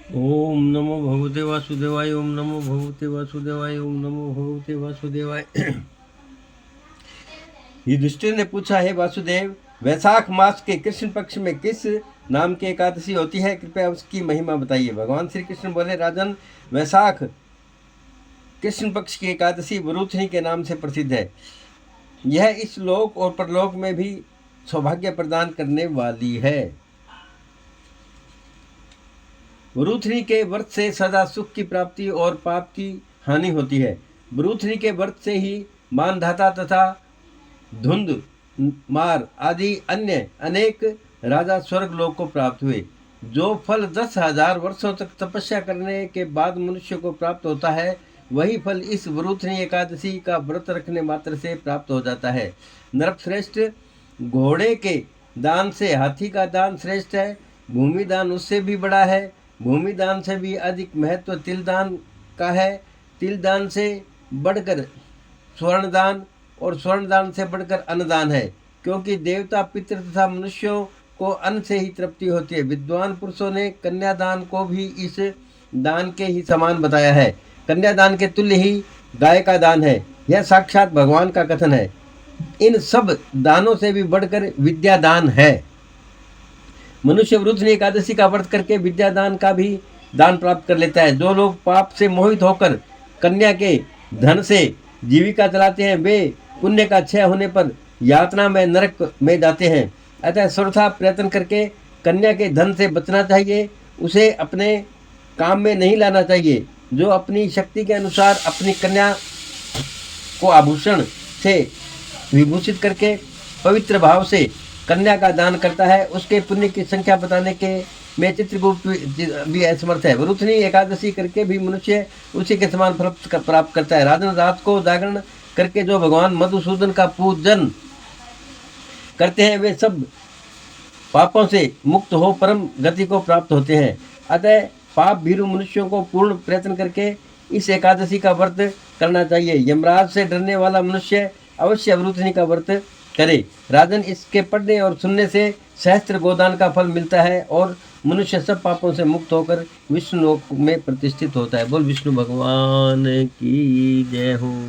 ओम नमो भगवते वासुदेवाय। ओम नमो भगवते वासुदेवाय। ओम नमो भगवते वासुदेवाय। युधिष्ठिर ने पूछा, है वासुदेव, वैशाख मास के कृष्ण पक्ष में किस नाम की एकादशी होती है? कृपया उसकी महिमा बताइए। भगवान श्री कृष्ण बोले, राजन, वैशाख कृष्ण पक्ष की एकादशी वरुथनी के नाम से प्रसिद्ध है। यह इस लोक और परलोक में भी सौभाग्य प्रदान करने वाली है। वरुथनी के व्रत से सदा सुख की प्राप्ति और पाप की हानि होती है। वरुथनी के व्रत से ही मानधाता तथा धुंध मार आदि अन्य अनेक राजा स्वर्ग लोक को प्राप्त हुए। जो फल 10,000 वर्षों तक तपस्या करने के बाद मनुष्य को प्राप्त होता है, वही फल इस वरुथनी एकादशी का व्रत रखने मात्र से प्राप्त हो जाता है। नरश्रेष्ठ, घोड़े के दान से हाथी का दान श्रेष्ठ है। भूमि दान उससे भी बड़ा है। भूमि दान से भी अधिक महत्व तिल दान का है। तिल दान से बढ़कर स्वर्ण दान और स्वर्ण दान से बढ़कर अन्नदान है, क्योंकि देवता, पितृ तथा मनुष्यों को अन्न से ही तृप्ति होती है। विद्वान पुरुषों ने कन्यादान को भी इस दान के ही समान बताया है। कन्यादान के तुल्य ही गाय का दान है। यह साक्षात भगवान का कथन है। इन सब दानों से भी बढ़कर विद्या दान है। मनुष्य वरुथनी एकादशी का व्रत करके विद्या दान का भी दान प्राप्त कर लेता है। जो लोग पाप से मोहित होकर कन्या के धन से जीविका चलाते हैं, वे पुण्य का क्षय होने पर यातना में नरक में जाते हैं। अतः सर्वथा प्रयत्न करके कन्या के धन से बचना चाहिए। उसे अपने काम में नहीं लाना चाहिए। जो अपनी शक्ति के अनुसार अपनी कन्या को आभूषण से विभूषित करके पवित्र भाव से कन्या का दान करता है, उसके पुण्य की संख्या बताने के में चित्रगुप्त भी असमर्थ है। वरुथनी एकादशी करके भी मनुष्य उसी के समान फल प्राप्त करता है। राजन, रात को जागरण करके जो भगवान मधुसूदन का पूजन करते हैं, वे सब पापों से मुक्त हो परम गति को प्राप्त होते हैं। अतः पाप भीरु मनुष्यों को पूर्ण प्रयत्न करके इस एकादशी का व्रत करना चाहिए। यमराज से डरने वाला मनुष्य अवश्य वरुथनी का व्रत करे। राजन, इसके पढ़ने और सुनने से सहस्त्र गोदान का फल मिलता है और मनुष्य सब पापों से मुक्त होकर विष्णु लोक में प्रतिष्ठित होता है। बोल विष्णु भगवान की जय हो।